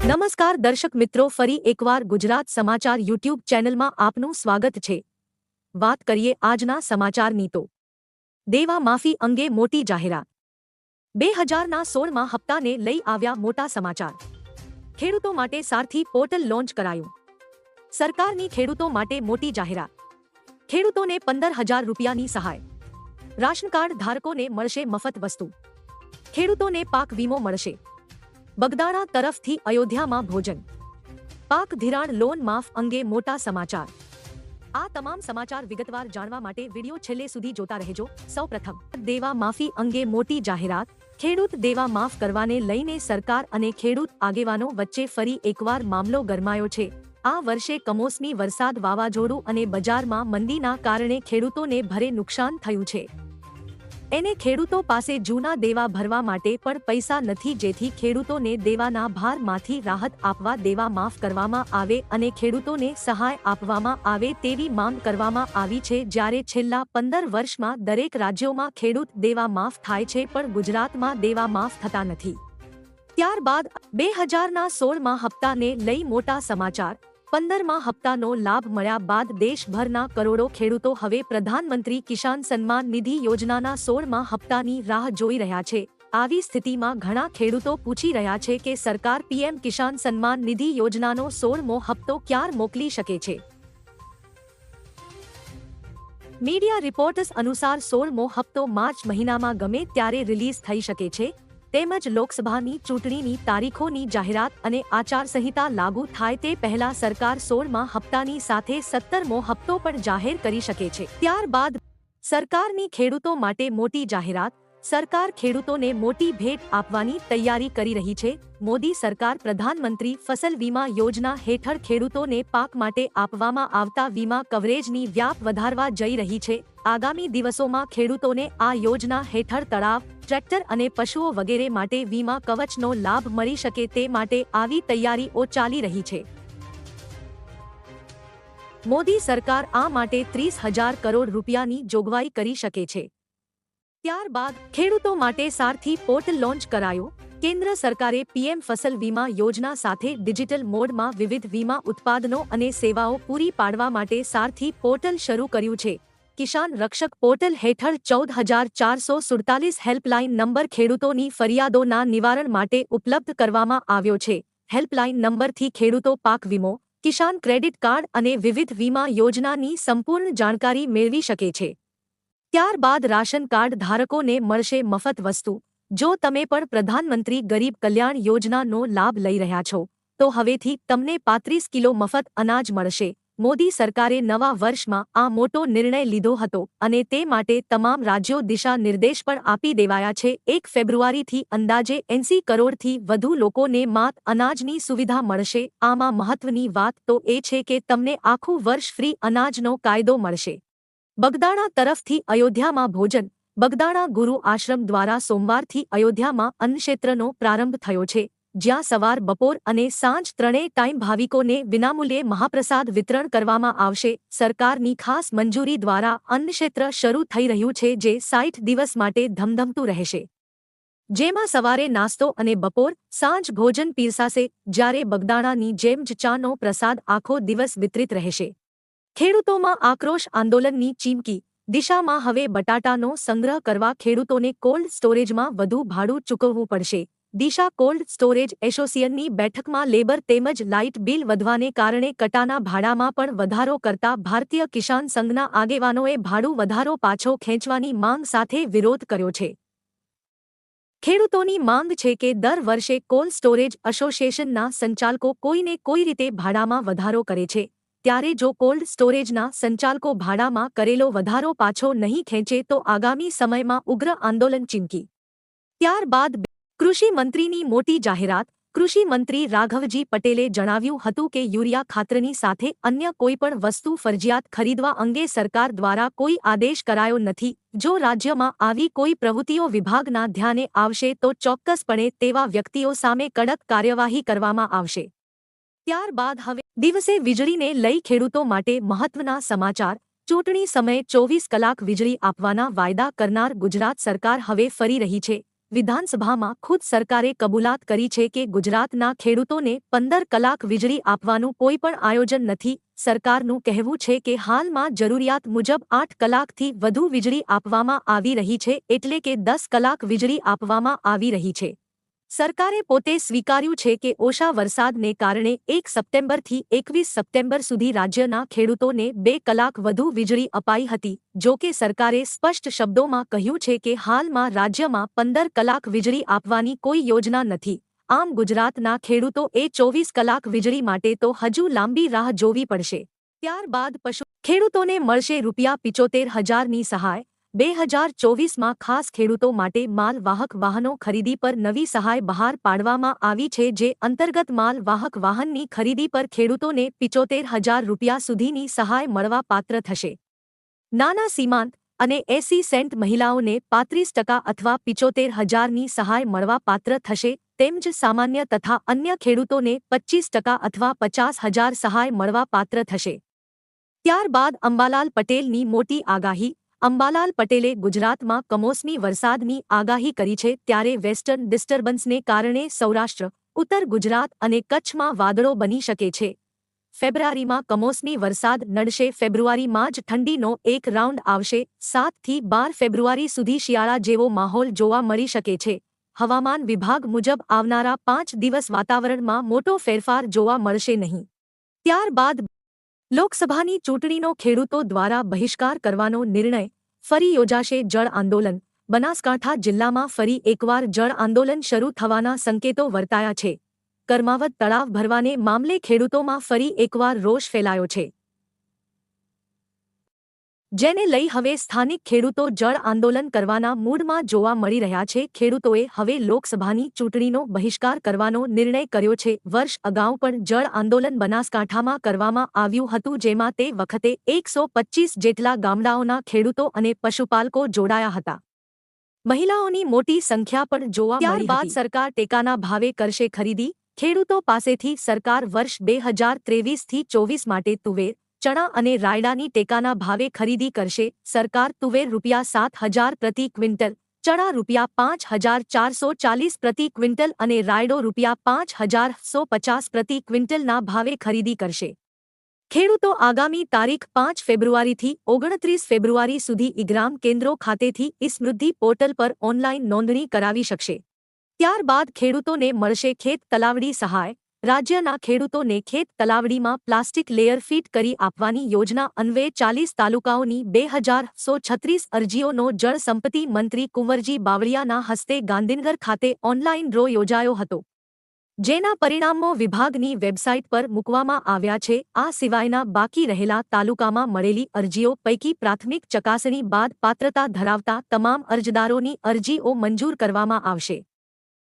નમસ્કાર દર્શક મિત્રો, ફરી એકવાર ગુજરાત સમાચાર યુટ્યુબ ચેનલમાં આપનું સ્વાગત છે। વાત કરીએ આજના સમાચારની તો દેવા માફી અંગે મોટી જાહેરાત। 2016માં હપ્તાને લઈ આવ્યા મોટા સમાચાર। ખેડૂતો માટે સારથી પોર્ટલ લોન્ચ કરાયું। સરકારની ખેડૂતો માટે મોટી જાહેરાત। ખેડૂતોને 15,000 રૂપિયાની સહાય। રાશન કાર્ડ ધારકોને મળશે મફત વસ્તુ। ખેડૂતોને પાક વીમો મળશે। બગદાણા તરફથી અયોધ્યામાં ભોજન। પાક ધિરાણ લોન માફ અંગે મોટા સમાચાર। આ તમામ સમાચાર વિગતવાર જાણવા માટે વિડિયો છેલ્લે સુધી જોતા રહેજો। સૌપ્રથમ દેવા માફી અંગે મોટી જાહેરાત। ખેડૂત દેવા માફ કરવાને લઈને સરકાર અને ખેડૂત આગેવાનો વચ્ચે ફરી એકવાર મામલો ગરમાયો છે। આ વર્ષે કમોસમી વરસાદ, વાવાઝોડું અને બજારમાં મંદીના કારણે ખેડૂતોને ભારે નુકસાન થયું છે। એને ખેડૂતો પાસે જૂના દેવા ભરવા માટે પણ પૈસા નથી, જેથી ખેડૂતોને દેવાના ભારમાંથી રાહત આપવા દેવા માફ કરવામાં આવે અને ખેડૂતોને સહાય આપવામાં આવે તેવી માંગ કરવામાં આવી છે। જ્યારે છેલ્લા 15 વર્ષમાં દરેક રાજ્યોમાં ખેડૂત દેવા માફ થાય છે, પણ ગુજરાતમાં દેવા માફ થતા નથી। ત્યારબાદ 2016માં હપ્તાને લઈ મોટા સમાચાર। 15મા હપ્તાનો લાભ મળ્યા બાદ દેશભરના કરોડો ખેડૂતો હવે પ્રધાનમંત્રી કિસાન સન્માન નિધિ યોજનાના 16મા હપ્તાની રાહ જોઈ રહ્યા છે। આવી સ્થિતિમાં ઘણા ખેડૂતો પૂછી રહ્યા છે કે સરકાર પીએમ કિસાન સન્માન નિધિ યોજનાનો 16મો હપ્તો ક્યારે મોકલી શકે છે। મીડિયા રિપોર્ટ્સ અનુસાર 16મો હપ્તો માર્ચ મહિનામાં ગમે ત્યારે રિલીઝ થઈ શકે છે। તેમજ લોકસભાની ચૂંટણીની તારીખોની જાહેરાત અને આચારસંહિતા લાગુ થાય તે પહેલા સરકાર 16મા હપ્તાની સાથે 17મો હપ્તો પણ જાહેર કરી શકે છે। ત્યારબાદ સરકારની ખેડૂતો માટે મોટી જાહેરાત। સરકાર ખેડૂતોને મોટી ભેટ આપવાની તૈયારી કરી રહી છે। મોદી સરકાર પ્રધાનમંત્રી ફસલ વીમા યોજના હેઠળ ખેડૂતોને પાક માટે આપવામાં આવતા વીમા કવરેજની વ્યાપ વધારવા જઈ રહી છે। આગામી દિવસોમાં ખેડૂતોને આ યોજના હેઠળ તળાવ, ટ્રેક્ટર અને પશુઓ વગેરે માટે વીમા કવચનો લાભ મળી શકે તે માટે આવી તૈયારીઓ ચાલી રહી છે। મોદી સરકાર આ માટે 30,000 કરોડ રૂપિયાની જોગવાઈ કરી શકે છે। ત્યારબાદ ખેડૂતો માટે સારથી પોર્ટલ લોન્ચ કરાયો। કેન્દ્ર સરકારે પીએમ ફસલ વીમા યોજના સાથે ડિજિટલ મોડમાં વિવિધ વીમા ઉત્પાદનો અને સેવાઓ પૂરી પાડવા માટે સારથી પોર્ટલ શરૂ કર્યું છે। કિસાન રક્ષક પોર્ટલ હેઠળ 14,447 હેલ્પલાઇન નંબર ખેડૂતોની ફરિયાદોના નિવારણ માટે ઉપલબ્ધ કરવામાં આવ્યો છે। હેલ્પલાઇન નંબરથી ખેડૂતો પાક વીમો, કિસાન ક્રેડિટ કાર્ડ અને વિવિધ વીમા યોજનાની સંપૂર્ણ જાણકારી મેળવી શકે છે। ત્યારબાદ રાશન કાર્ડ ધારકોને મળશે મફત વસ્તુ। જો તમે પણ પ્રધાનમંત્રી ગરીબ કલ્યાણ યોજનાનો લાભ લઈ રહ્યા છો, તો હવેથી તમને 35 કિલો મફત અનાજ મળશે। મોદી સરકારે નવા વર્ષમાં આ મોટો નિર્ણય લીધો હતો અને તે માટે તમામ રાજ્યો દિશા નિર્દેશ પણ આપી દેવાયા છે। 1 ફેબ્રુઆરીથી અંદાજે 80 કરોડથી વધુ લોકોને માત અનાજની સુવિધા મળશે। આમાં મહત્વની વાત તો એ છે કે તમને આખું વર્ષ ફ્રી અનાજનો કાયદો મળશે। બગદાણા તરફથી અયોધ્યામાં ભોજન। બગદાણા ગુરુ આશ્રમ દ્વારા સોમવારથી અયોધ્યામાં અન્નક્ષેત્રનો પ્રારંભ થયો છે, જ્યાં સવાર, બપોર અને સાંજ ત્રણેય ટાઈમ ભાવિકોને વિનામૂલ્યે મહાપ્રસાદ વિતરણ કરવામાં આવશે। સરકારની ખાસ મંજૂરી દ્વારા અન્નક્ષેત્ર શરૂ થઈ રહ્યું છે, જે 60 દિવસ માટે ધમધમતું રહેશે, જેમાં સવારે નાસ્તો અને બપોર, સાંજ ભોજન પીરસાશે, જ્યારે બગદાણાની જેમ જ ચાનો પ્રસાદ આખો દિવસ વિતરિત રહેશે। ખેડૂતોમાં આક્રોશ, આંદોલનની ચીમકી। દિશામાં હવે બટાટાનો સંગ્રહ કરવા ખેડૂતોને કોલ્ડ સ્ટોરેજમાં વધુ ભાડું ચૂકવવું પડશે। દિશા કોલ્ડ સ્ટોરેજ એસોસિએશનની બેઠકમાં લેબર તેમજ લાઇટ બિલ વધવાને કારણે કટાના ભાડામાં પણ વધારો કરતા ભારતીય કિસાન સંઘના આગેવાનોએ ભાડું વધારો પાછો ખેંચવાની માંગ સાથે વિરોધ કર્યો છે। ખેડૂતોની માંગ છે કે દર વર્ષે કોલ્ડ સ્ટોરેજ એસોસિએશનના સંચાલકો કોઈને કોઈ રીતે ભાડામાં વધારો કરે છે, ત્યારે જો કોલ્ડ સ્ટોરેજના સંચાલકો ભાડામાં કરેલો વધારો પાછો નહીં ખેંચે તો આગામી સમયમાં ઉગ્ર આંદોલન ચીમકી। ત્યારબાદ કૃષિ મંત્રીની મોટી જાહેરાત। કૃષિ મંત્રી રાઘવજી પટેલે જણાવ્યું હતું કે યુરિયા ખાતરની સાથે અન્ય કોઈ પણ વસ્તુ ફરજિયાત ખરીદવા અંગે સરકાર દ્વારા કોઈ આદેશ કરાયો નથી। જો રાજ્યમાં આવી કોઈ પ્રવૃત્તિઓ વિભાગના ધ્યાને આવશે તો ચોક્કસપણે તેવા વ્યક્તિઓ સામે કડક કાર્યવાહી કરવામાં આવશે। ત્યારબાદ હવે દિવસે વીજળીને લઈ ખેડૂતો માટે મહત્વના સમાચાર। ચૂંટણી સમયે 24 કલાક વીજળી આપવાના વાયદા કરનાર ગુજરાત સરકાર હવે ફરી રહી છે। વિધાનસભામાં ખુદ સરકારે કબૂલાત કરી છે કે ગુજરાતના ખેડૂતોને 15 કલાક વીજળી આપવાનું કોઈ પણ આયોજન નથી. સરકારનું કહેવું છે કે હાલમાં જરૂરિયાત મુજબ 8 કલાકથી વધુ વીજળી આપવામાં આવી રહી છે, એટલે કે 10 કલાક વીજળી આપવામાં આવી રહી છે. સરકારે પોતે સ્વીકાર્યું છે કે ઓછા વરસાદને કારણે 1 સપ્ટેમ્બરથી 21 સપ્ટેમ્બર સુધી રાજ્યના ખેડૂતોને 2 કલાક વધુ વીજળી અપાઈ હતી. જો કે સરકારે સ્પષ્ટ શબ્દોમાં કહ્યું છે કે હાલમાં રાજ્યમાં 15 કલાક વીજળી આપવાની કોઈ યોજના નથી. આમ ગુજરાતના ખેડૂતોએ 24 કલાક વીજળી માટે તો હજુ લાંબી રાહ જોવી પડશે. ત્યારબાદ ખેડૂતોને મળશે ₹75,000ની સહાય. 2024માં ખાસ ખેડૂતો માટે માલવાહક વાહનો ખરીદી પર નવી સહાય બહાર પાડવામાં આવી છે, જે અંતર્ગત માલવાહક વાહનની ખરીદી પર ખેડૂતોને ₹75,000 સુધીની સહાય મળવા પાત્ર થશે. નાના સીમાંત અને 80 સેન્ટ મહિલાઓને 35% અથવા 75,000ની સહાય મળવા પાત્ર થશે, તેમજ સામાન્ય તથા અન્ય ખેડૂતોને 25% અથવા 50,000 સહાય મળવા પાત્ર થશે. ત્યારબાદ અંબાલાલ પટેલની મોટી આગાહી. અંબાલાલ પટેલે ગુજરાતમાં કમોસમી વરસાદની આગાહી કરી છે, ત્યારે વેસ્ટર્ન ડિસ્ટર્બન્સને કારણે સૌરાષ્ટ્ર, ઉત્તર ગુજરાત અને કચ્છમાં વાદળો બની શકે છે. ફેબ્રુઆરીમાં કમોસમી વરસાદ નડશે. ફેબ્રુઆરીમાં જ ઠંડીનો એક રાઉન્ડ આવશે. 7 થી 12 ફેબ્રુઆરી સુધી શિયાળા જેવો માહોલ જોવા મળી શકે છે. હવામાન વિભાગ મુજબ આવનારા 5 દિવસ વાતાવરણમાં મોટો ફેરફાર જોવા મળશે નહીં. ત્યારબાદ લોકસભાની ચૂંટણીનો ખેડૂતો દ્વારા બહિષ્કાર કરવાનો નિર્ણય. ફરી યોજાશે જળ આંદોલન. બનાસકાંઠા જિલ્લામાં ફરી એકવાર જળ આંદોલન શરૂ થવાના સંકેતો વર્તાયા છે. કર્માવત તળાવ ભરવાને મામલે ખેડૂતોમાં ફરી એકવાર રોષ ફેલાયો છે, જેને લઈ હવે સ્થાનિક ખેડૂતો જળ આંદોલન કરવાના મૂડમાં જોવા મળી રહ્યા છે. ખેડૂતોએ હવે લોકસભાની ચૂંટણીનો બહિષ્કાર કરવાનો નિર્ણય કર્યો છે. વર્ષ અગાઉ પણ જળ આંદોલન બનાસકાંઠામાં કરવામાં આવ્યું હતું, જેમાં તે વખતે 125 જેટલા ગામડાઓના ખેડૂતો અને પશુપાલકો જોડાયા હતા. મહિલાઓની મોટી સંખ્યા પણ જોવા મળી હતી. ત્યારબાદ સરકાર ટેકાના ભાવે કરશે ખરીદી. ખેડૂતો પાસેથી સરકાર વર્ષ 2023થી 24 માટે તુવેર, ચણા અને રાયડાની ટેકાના ભાવે ખરીદી કરશે. સરકાર તુવેર ₹7,000 પ્રતિ ક્વિન્ટલ, ચણા ₹5,440 પ્રતિ ક્વિન્ટલ અને રાયડો ₹5,150 પ્રતિ ક્વિન્ટલના ભાવે ખરીદી કરશે. ખેડૂતો આગામી તારીખ 5 ફેબ્રુઆરીથી 29 ફેબ્રુઆરી સુધી ઇગ્રામ કેન્દ્રો ખાતેથી ઇ-સમૃદ્ધિ પોર્ટલ પર ઓનલાઈન નોંધણી કરાવી શકશે. ત્યારબાદ ખેડૂતોને મળશે ખેત તલાવડી સહાય. રાજ્યના ખેડૂતોને ખેત તલાવડીમાં પ્લાસ્ટિક લેયર ફિટ કરી આપવાની યોજના અન્વયે 40 તાલુકાઓની 2,136 અરજીઓનો જળ સંપત્તિ મંત્રી કુંવરજી બાવળિયાના હસ્તે ગાંધીનગર ખાતે ઓનલાઈન ડ્રો યોજાયો હતો, જેના પરિણામો વિભાગની વેબસાઇટ પર મૂકવામાં આવ્યા છે. આ સિવાયના બાકી રહેલા તાલુકામાં મળેલી અરજીઓ પૈકી પ્રાથમિક ચકાસણી બાદ પાત્રતા ધરાવતા તમામ અરજદારોની અરજીઓ મંજૂર કરવામાં આવશે.